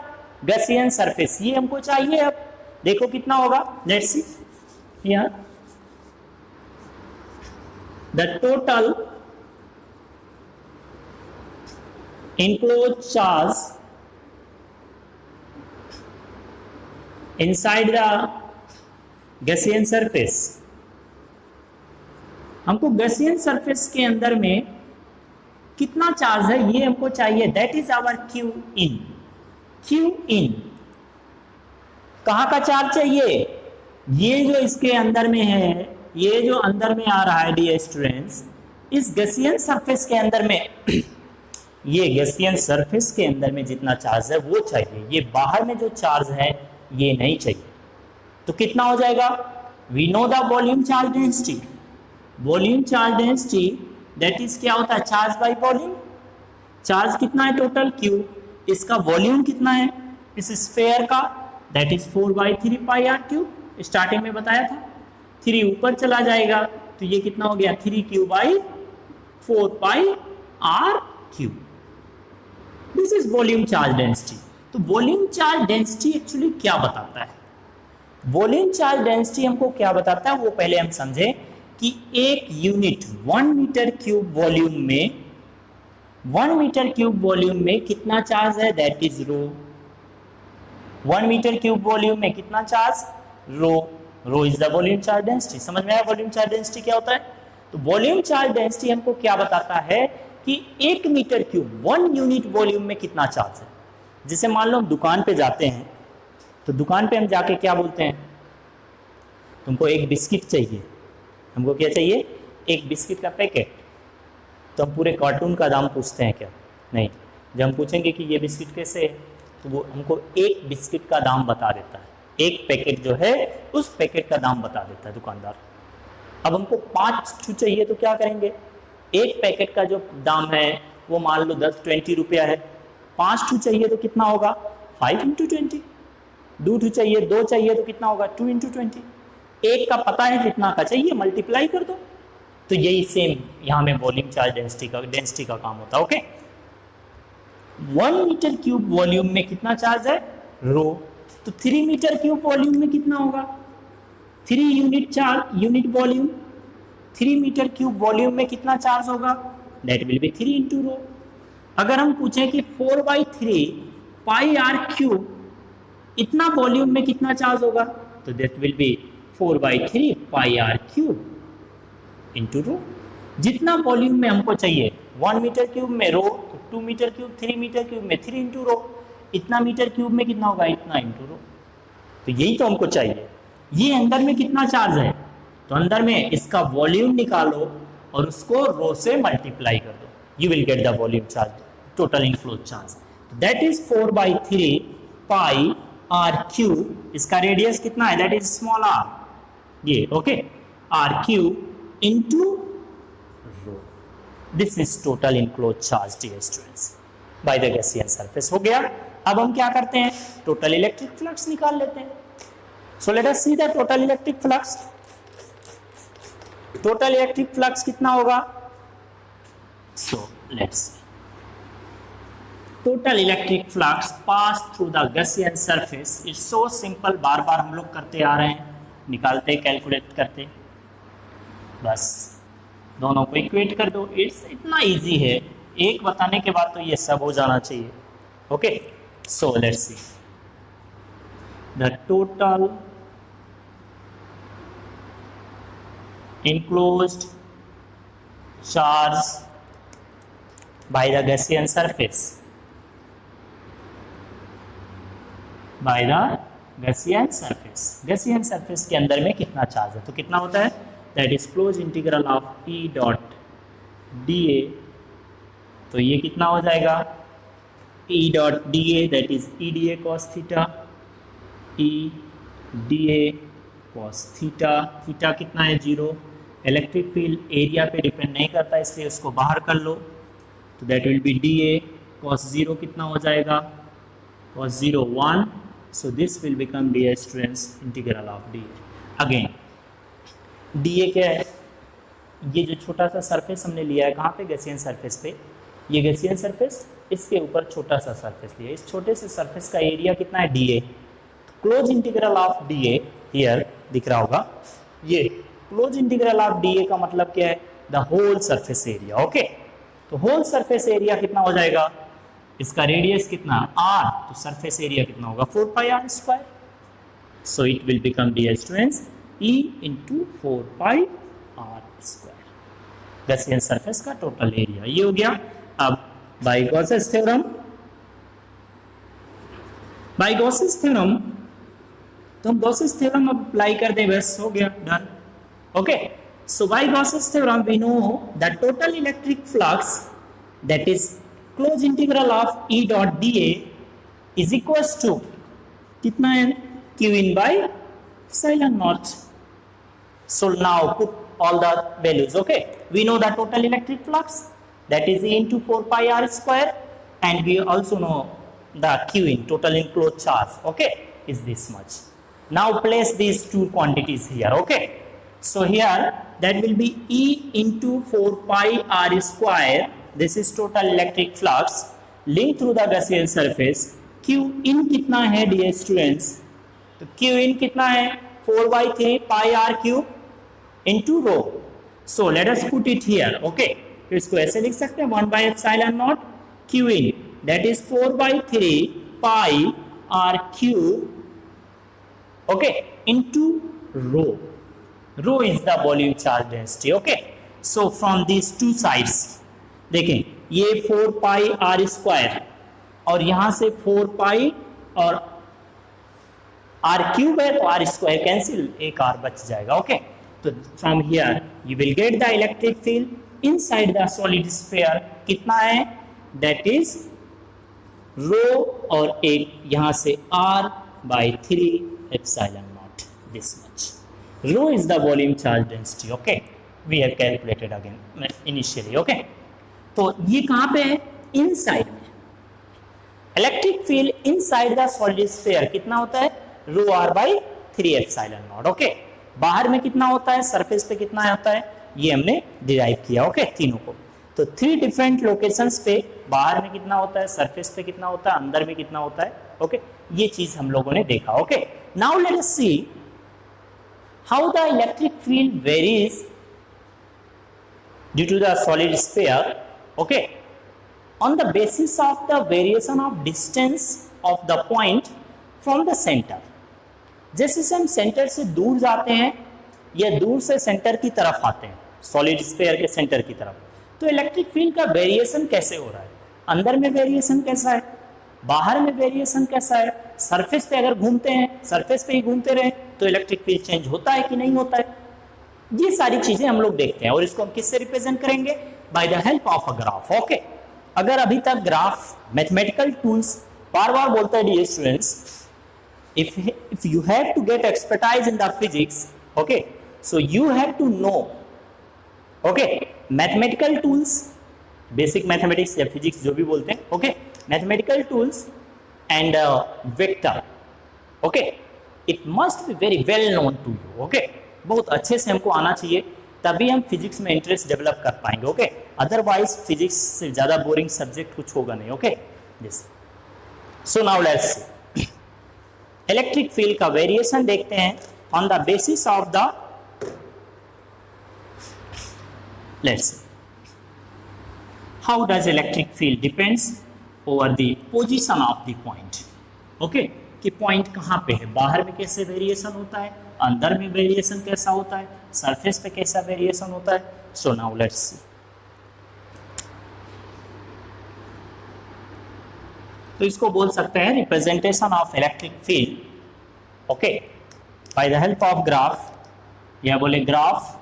Gaussian surface, ये हमको चाहिए। अब देखो कितना होगा, let's see here the total enclose charge inside the Gaussian surface. हमको गॉसियन सरफेस के अंदर में कितना चार्ज है ये हमको चाहिए, that is our Q in. Q in कहाँ का चार्ज चाहिए? ये जो इसके अंदर में है, ये जो अंदर में आ रहा है डियर स्टूडेंट्स, इस गॉसियन सरफेस के अंदर में ये गॉसियन सरफेस के अंदर में जितना चार्ज है वो चाहिए। ये बाहर में जो चार्ज है ये नहीं चाहिए। तो कितना हो जाएगा? We know the volume charge density. Volume charge density that is क्या होता है? Charge by volume. चार्ज कितना है टोटल? क्यू। इसका वॉल्यूम कितना है इस स्फीयर का? That is 4/3 pi are cube. Starting में बताया था, 3 ऊपर चला जाएगा तो ये कितना हो गया? 3q/4 pi are cube. This is volume charge density. तो वॉल्यूम चार्ज डेंसिटी एक्चुअली क्या बताता है? वॉल्यूम चार्ज डेंसिटी हमको क्या बताता है वो पहले हम समझें कि एक यूनिट 1 मीटर क्यूब वॉल्यूम में, 1 मीटर क्यूब वॉल्यूम में कितना चार्ज है? That is rho. 1 metre cube volume में कितना charge? Rho. Rho is the volume charge density. समझ में आया वॉल्यूम चार्ज डेंसिटी क्या होता है? तो वॉल्यूम चार्ज डेंसिटी हमको क्या बताता है कि 1 मीटर क्यूब 1 यूनिट वॉल्यूम में कितना चार्ज है। जैसे मान लो हम दुकान पे जाते हैं, तो दुकान पे हम जाके क्या बोलते हैं? तुमको एक बिस्किट चाहिए। हमको क्या चाहिए? एक बिस्किट का पैकेट। तो हम पूरे कार्टून का दाम पूछते हैं क्या? नहीं। जब हम पूछेंगे कि ये बिस्किट कैसे है, तो वो हमको एक बिस्किट का दाम बता देता है। एक पैकेट जो है उस पैकेट का दाम बता देता है दुकानदार। अब हमको 5 छू चाहिए तो क्या करेंगे? एक पैकेट का जो दाम है वो मान लो 20 रुपया है। 5 ठू चाहिए तो कितना होगा? 5 × 20। 2 ठू चाहिए, 2 चाहिए तो कितना होगा? 2 × 20। एक का पता है जितना का चाहिए, मल्टीप्लाई कर दो। तो यही सेम यहाँ में वॉल्यूम चार्ज डेंसिटी का काम होता है। ओके, 1 मीटर क्यूब वॉल्यूम में कितना चार्ज है, रो। तो 3 मीटर क्यूब वॉल्यूम में कितना होगा, 3 unit volume. 3 metre cube volume में कितना चार्ज होगा, that will be 3 into rho. अगर हम पूछें कि 4/3 पाई आर क्यूब इतना वॉल्यूम में कितना चार्ज होगा, तो that will be 4/3 pi are cube into rho. जितना वॉल्यूम में हमको चाहिए, 1 मीटर क्यूब में रो, तो 2 मीटर क्यूब, 3 मीटर क्यूब में 3 इंटू रो। इतना मीटर क्यूब में कितना होगा, इतना इंटू रो। तो यही तो हमको चाहिए। ये अंदर में कितना चार्ज है, तो अंदर में इसका वॉल्यूम निकालो और उसको रो से मल्टीप्लाई कर दो, you will get the volume charge, total inflow charge. That is 4/3 pi are cube. इसका रेडियस कितना है, दैट इज स्मॉल आर, ये okay, R cube into rho. This is total enclose charge dear students by the Gaussian surface. हो गया। अब हम क्या करते हैं, टोटल इलेक्ट्रिक फ्लक्स निकाल लेते हैं। So let us see the total electric flux. Total electric flux कितना होगा, so let's see. Total electric flux pass through the Gaussian surface. It's so simple, बार बार हम लोग करते आ रहे हैं, निकालते कैलकुलेट करते, बस दोनों को इक्वेट कर दो। इट्स इतना इजी है, एक बताने के बाद तो ये सब हो जाना चाहिए। Okay, so let's C the total enclosed charge by the Gaussian surface, by the Gaussian surface। Gaussian surface के अंदर में कितना चार्ज है, तो कितना होता है, that is close integral of E dot dA। तो ये कितना हो जाएगा, E dot dA that is EDA cos theta, EDA cos theta. थीटा कितना है, 0। इलेक्ट्रिक फील्ड एरिया पे डिपेंड नहीं करता, इसलिए उसको बाहर कर लो, तो that will be dA cos 0 कितना हो जाएगा, cos 0 1। So this will become dear students integral of dA। Again dA क्या है, ये जो छोटा सा सरफेस हमने लिया है, कहाँ पे, गैसियन सरफेस पे। ये गैसियन सरफेस, इसके ऊपर छोटा सा सरफेस लिया है, इस छोटे से सरफेस का एरिया कितना है, dA। Close integral of dA here दिख रहा होगा, ये क्लोज इंटीग्रल ऑफ dA का मतलब क्या है, the whole surface area. Okay, तो होल सरफेस एरिया कितना हो जाएगा, इसका रेडियस कितना r, तो सरफेस एरिया कितना होगा, 4 pi r square. So it will become dear students E into 4 pi r square, Gaussian surface का टोटल एरिया। ये हो गया। अब by Gauss's theorem, by Gauss's theorem, तो हम गॉसेस थ्योरम अब अप्लाई कर दें, बस हो गया, done. Okay, so by Gauss's theorem we know the total electric flux that is close integral of E dot dA is equals to कितना है, Q in by epsilon naught। So now put all the values। Okay, we know the total electric flux that is E into 4 pi r square, and we also know the Q in total enclosed charge, okay, is this much। Now place these two quantities here। Okay, so here that will be E into 4 pi r square, this is total electric flux linked through the Gaussian surface। Q in कितना है dear students, तो Q in कितना है, 4/3 pi r cube into rho। So let us put it here। Okay, तो इसको ऐसे लिख सकते हैं, 1/epsilon naught Q in that is 4/3 pi r cube, okay, into rho। Rho is the volume charge density। Okay, so from these two sides देखें, ये 4 pi r square और यहाँ से 4 pi और r क्यूब है, तो r स्क्वायर कैंसिल, एक r बच जाएगा। ओके, तो from here you will get the electric field inside the solid sphere, कितना है, दैट इज रो, और एक यहाँ से r/3 epsilon naught, this much। Rho is the volume charge density। Okay, we have calculated again initially। Okay, तो ये कहाँ पे है, इनसाइड में। Electric field inside the solid sphere कितना होता है, रो r/3 epsilon naught। ओके, बाहर में कितना होता है, सरफेस पे कितना होता है, ये हमने डिराइव किया। ओके, तीनों को। तो 3 डिफरेंट लोकेशंस पे बाहर में कितना होता है, सरफेस पे कितना होता है, अंदर में कितना होता है। ओके, ये चीज हम लोगों ने देखा। Okay, now let us see how the electric field varies due to the solid sphere. Okay, on the basis of the variation of distance of the point from the center। जैसे से हम centre से दूर जाते हैं या दूर से सेंटर की तरफ आते हैं, सॉलिड स्फीयर के सेंटर की तरफ, तो इलेक्ट्रिक फील्ड का वेरिएशन कैसे हो रहा है, अंदर में वेरिएशन कैसा है, बाहर में वेरिएशन कैसा है, सरफेस पे अगर घूमते हैं, सरफेस पे ही घूमते रहे तो इलेक्ट्रिक फील्ड चेंज होता है कि नहीं होता है। ये सारी चीजें हम लोग देखते हैं और इसको हम किससे रिप्रेजेंट करेंगे, by the help of a graph. Okay, अगर अभी तक ग्राफ मैथमेटिकल टूल्स, बार बार बोलता है dear students, if you have to get expertise in the physics, okay, so you have to know, okay, mathematical tools, basic mathematics या physics जो भी बोलते हैं, okay, mathematical tools and vector, okay, it must be very well known to you, okay, बहुत अच्छे से हमको आना चाहिए, तभी हम फिजिक्स में इंटरेस्ट डेवलप कर पाएंगे। ओके, अदरवाइज फिजिक्स से ज्यादा बोरिंग सब्जेक्ट कुछ होगा नहीं। Okay, this so now let's C electric field का वेरिएशन देखते हैं on the basis of the, let's see how does electric field depends over the position of the point. Okay, कि point कहाँ पे है, बाहर में कैसे वेरिएशन होता है, अंदर में वेरिएशन कैसा होता है, सरफेस पे कैसा वेरिएशन होता है। सो नाउ लेट्स सी, तो इसको बोल सकते हैं representation of electric field. Okay, by the help of graph, या बोले graph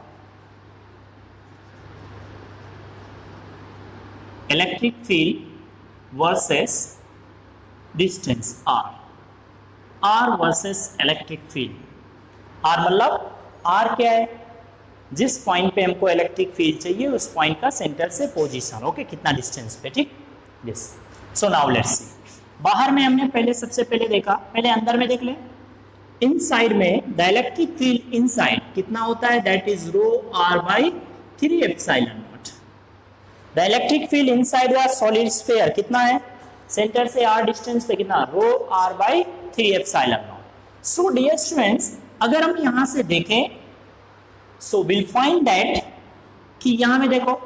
electric field versus distance R versus electric field. R मतलब आर क्या है, जिस पॉइंट पे हमको इलेक्ट्रिक फील्ड चाहिए उस पॉइंट का सेंटर से पोजीशन। ओके, कितना डिस्टेंस पे, ठीक, यस। सो नाउ लेट्स सी, बाहर में हमने पहले सबसे पहले देखा, पहले अंदर में देख ले। इनसाइड में द इलेक्ट्रिक फील्ड इनसाइड कितना होता है, that is rho R by 3 epsilon naught. The electric field inside the solid sphere कितना है, सेंटर से आर डिस्टेंस पे कितना, rho R by 3 epsilon naught. So dear students, अगर हम यहां से देखें सो विल फाइंड दैट कि यहां में देखो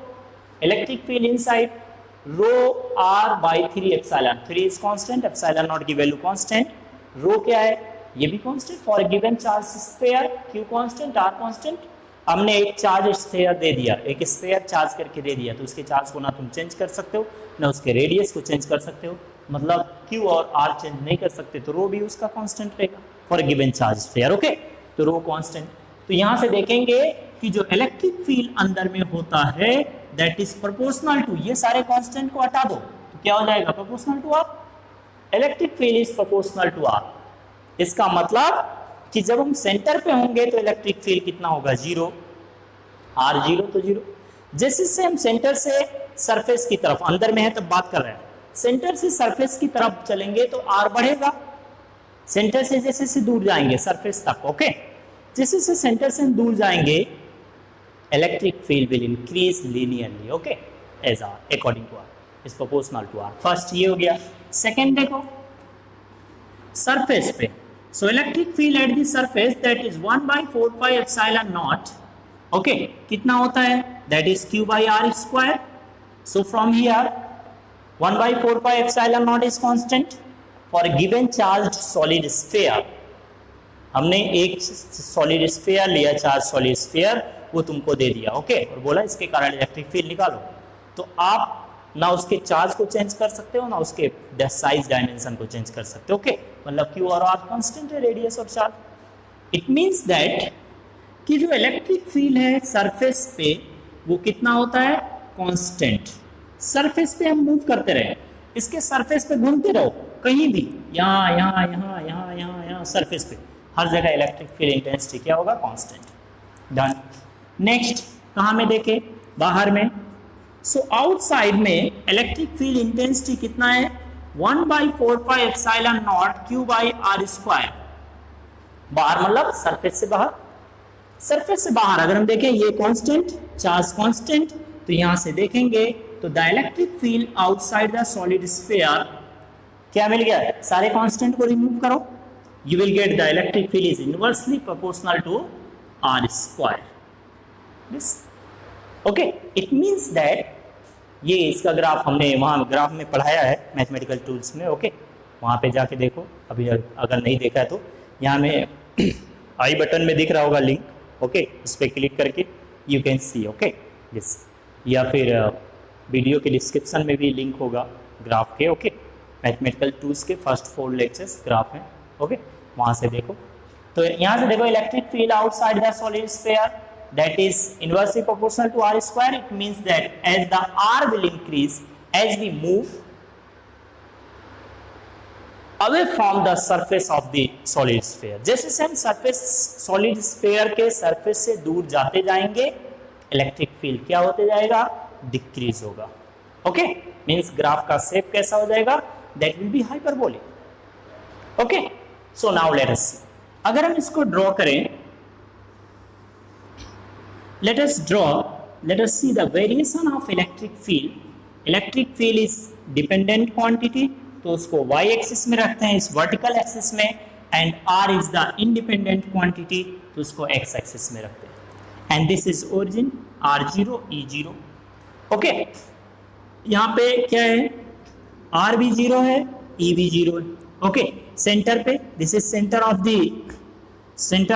electric field inside rho R by 3 epsilon, 3 is constant, epsilon naught की वैल्यू कांस्टेंट, रो क्या है, ये भी constant for a given charge sphere, Q constant, R constant. हमने एक चार्ज स्फीयर दे दिया, एक स्फीयर चार्ज करके दे दिया, तो उसके चार्ज को ना तुम चेंज कर सकते हो ना उसके रेडियस को चेंज कर सकते हो, मतलब क्यू और आर चेंज नहीं कर सकते, तो रो भी उसका कांस्टेंट रहेगा for a given charge sphere. Okay, तो रो कांस्टेंट। तो यहां से देखेंगे कि जो इलेक्ट्रिक फील्ड अंदर में होता है दैट इज प्रोपोर्शनल टू, ये सारे कांस्टेंट को हटा दो तो क्या हो जाएगा, proportional to R. Electric field is proportional to R. इसका मतलब कि जब हम सेंटर पे होंगे तो इलेक्ट्रिक फील्ड कितना होगा, 0, आर 0 तो 0। जैसे से हम सेंटर से सरफेस की तरफ, अंदर में है तब बात कर रहे हैं, सेंटर से सरफेस की तरफ चलेंगे तो आर बढ़ेगा, सेंटर से जैसे से दूर जाएंगे सरफेस तक। ओके, जैसे से सेंटर से दूर जाएंगे electric field will increase linearly. Okay, as R according to R is proportional to R. First ये हो गया। सेकेंड देखो सरफेस पे, so electric field at the surface that is 1/4 pi epsilon naught. Okay, कितना होता है, that is q by r square. So from here 1/4 pi epsilon naught is constant for given charge solid sphere. हमने एक solid sphere लिया, charge solid sphere, वो तुमको दे दिया। Okay, और बोला इसके कारण इलेक्ट्रिक फील्ड निकालो, तो आप ना उसके चार्ज को चेंज कर सकते हो ना उसके साइज डायमेंशन को चेंज कर सकते हो। ओके, मतलब क्यू और आर कांस्टेंट है, रेडियस और चार्ज। इट मींस दैट कि जो इलेक्ट्रिक फील्ड है सरफेस पे वो कितना होता है, कांस्टेंट। सरफेस पे हम मूव करते रहे, इसके सरफेस पे घूमते रहो कहीं भी, यहाँ यहाँ यहाँ यहाँ यहाँ यहाँ सरफेस पे हर जगह इलेक्ट्रिक फील्ड इंटेंसिटी क्या होगा, कांस्टेंट। डन। नेक्स्ट कहाँ में देखे, बाहर में। सो आउटसाइड में इलेक्ट्रिक फील्ड इंटेंसिटी कितना है, 1/4 pi epsilon not q by r square. बाहर मतलब सरफेस से बाहर, सरफेस से बाहर अगर हम देखें ये कांस्टेंट, चार्ज कांस्टेंट, तो यहां से देखेंगे तो the electric field outside the solid sphere क्या मिल गया, सारे कांस्टेंट को रिमूव करो, you will get the electric field is inversely proportional to r square. Yes. Okay, it means that ये इसका ग्राफ हमने वहाँ ग्राफ में पढ़ाया है मैथमेटिकल टूल्स में. ओके, वहाँ पे जाके देखो, अभी अगर नहीं देखा है तो यहाँ में आई बटन में दिख रहा होगा लिंक. ओके, उस पर क्लिक करके you can see. Okay, yes, या फिर वीडियो के डिस्क्रिप्शन में भी लिंक होगा ग्राफ के. ओके, मैथमेटिकल टूल्स के फर्स्ट 4 लेक्चर्स ग्राफ हैं. ओके, वहाँ से देखो. तो यहाँ से देखो electric field outside the solid sphere that is inversely proportional to r square. It means that as the r will increase as we move away from the surface of the solid sphere. जैसे से हम surface solid sphere के surface से दूर जाते जाएंगे, electric field क्या होते जाएगा, डिक्रीज होगा. ओके, मीन्स ग्राफ का शेप कैसा हो जाएगा, that will be hyperbolic. Okay, so now let us see. अगर हम इसको ड्रॉ करें, let us see the variation of electric field. Electric field is dependent quantity, तो उसको y एक्सिस में रखते हैं, इस वर्टिकल एक्सिस में, and r is the independent quantity, तो उसको x एक्सिस में रखते हैं. And this is origin r0 e0. Okay, यहाँ पे क्या है, r भी 0 है, e भी 0 है. ओके, सेंटर पे this is centre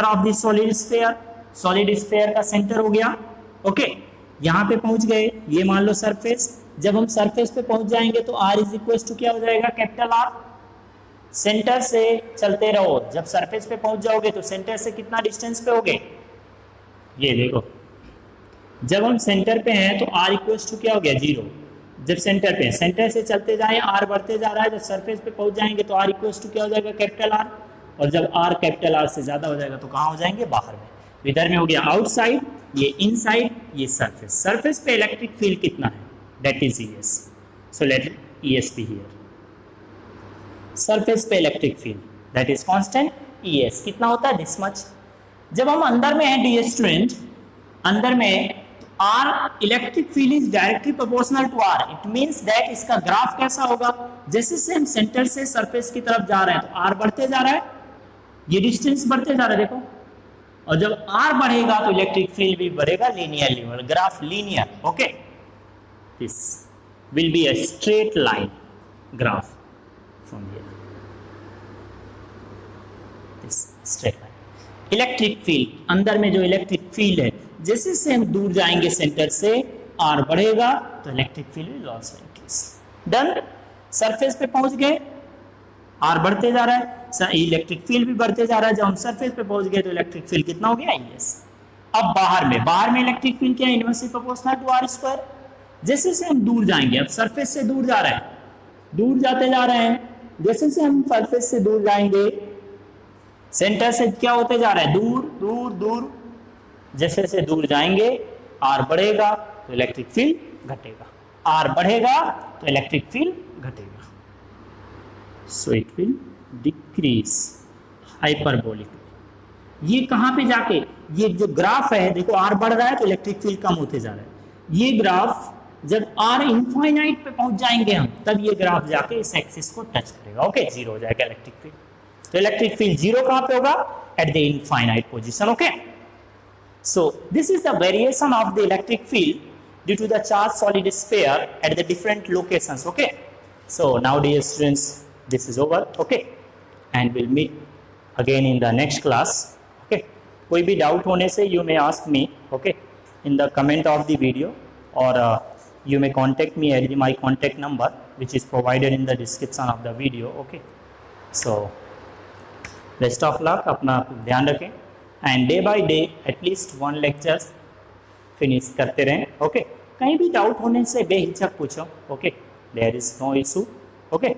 of the solid sphere. Solid sphere का सेंटर हो गया. ओके, यहाँ पे पहुंच गए, ये मान लो सरफेस. जब हम सरफेस पे पहुंच जाएंगे तो r इज इक्वल टू क्या हो जाएगा, कैपिटल R. सेंटर से चलते रहो, जब सरफेस पे पहुंच जाओगे तो सेंटर से कितना डिस्टेंस पे होगे, ये देखो, जब हम सेंटर पे हैं तो r इक्वल टू क्या हो गया, 0. जब सेंटर पे, सेंटर से चलते जाए r बढ़ते जा रहा है, जब सरफेस पे पहुंच जाएंगे तो r इक्वल टू क्या हो जाएगा, कैपिटल R. और जब r कैपिटल R से ज्यादा हो जाएगा तो कहाँ हो जाएंगे, बाहर में. इधर में हो गया आउटसाइड, ये इनसाइड, ये सरफेस. सरफेस पे इलेक्ट्रिक फील्ड कितना है, that is ES. So let ES be here. Surface पे electric field that is constant ES कितना होता है, दिस मच. जब हम अंदर में हैं डियर स्टूडेंट, अंदर में R electric field is directly proportional to R. It means that इसका ग्राफ कैसा होगा, जैसे से हम सेंटर से सरफेस की तरफ जा रहे हैं तो R बढ़ते जा रहा है, ये डिस्टेंस बढ़ते जा रहा है, देखो. और जब r बढ़ेगा तो इलेक्ट्रिक फील्ड भी बढ़ेगा linearly, graph linear. Okay, this will be a straight line graph from here, this straight line. Electric field, अंदर में जो इलेक्ट्रिक फील्ड है, जैसे से हम दूर जाएंगे सेंटर से, r बढ़ेगा तो electric field will also increase. Done. Surface पे पहुंच गए, r बढ़ते जा रहा है, इलेक्ट्रिक फील्ड भी बढ़ते जा रहा है. जब हम सरफेस पे पहुंच गए तो इलेक्ट्रिक फील्ड कितना हो गया, ES. अब बाहर में इलेक्ट्रिक फील्ड क्या है, inversely proportional to r square. जैसे से हम दूर जाएंगे, अब सरफेस से दूर जा रहे हैं, दूर जाते जा रहे हैं, जैसे से हम सरफेस से दूर जाएंगे, सेंटर से क्या होते जा रहा है, दूर दूर दूर. जैसे से दूर जाएंगे, r बढ़ेगा तो इलेक्ट्रिक फील्ड घटेगा, r बढ़ेगा तो इलेक्ट्रिक फील्ड घटेगा. सो इट विल डिक्रीज हाइपरबोलिक. ये कहाँ पे जाके, ये जो ग्राफ है देखो, r बढ़ रहा है तो इलेक्ट्रिक फील्ड कम होते जा रहा है. ये ग्राफ जब r इनफाइनाइट पे पहुंच जाएंगे हम, तब ये ग्राफ जाके इस एक्सिस को टच करेगा. ओके, 0 हो जाएगा इलेक्ट्रिक फील्ड. तो इलेक्ट्रिक फील्ड 0 कहाँ पे होगा, at the infinite position. Okay, so this is the variation of the electric field due to the charge solid sphere at the different locations. Okay, so now dear students, this is over. Okay, and we'll meet again in the next class. Okay, कोई भी doubt होने से you may ask me, okay, in the comment of the video, or you may contact me at my contact number which is provided in the description of the video. Okay, so best of luck, अपना ध्यान रखें, and day by day at least 1 lecture finish करते रहें. Okay, कहीं भी doubt होने से बेहिचक पूछो. Okay, there is no issue. Okay.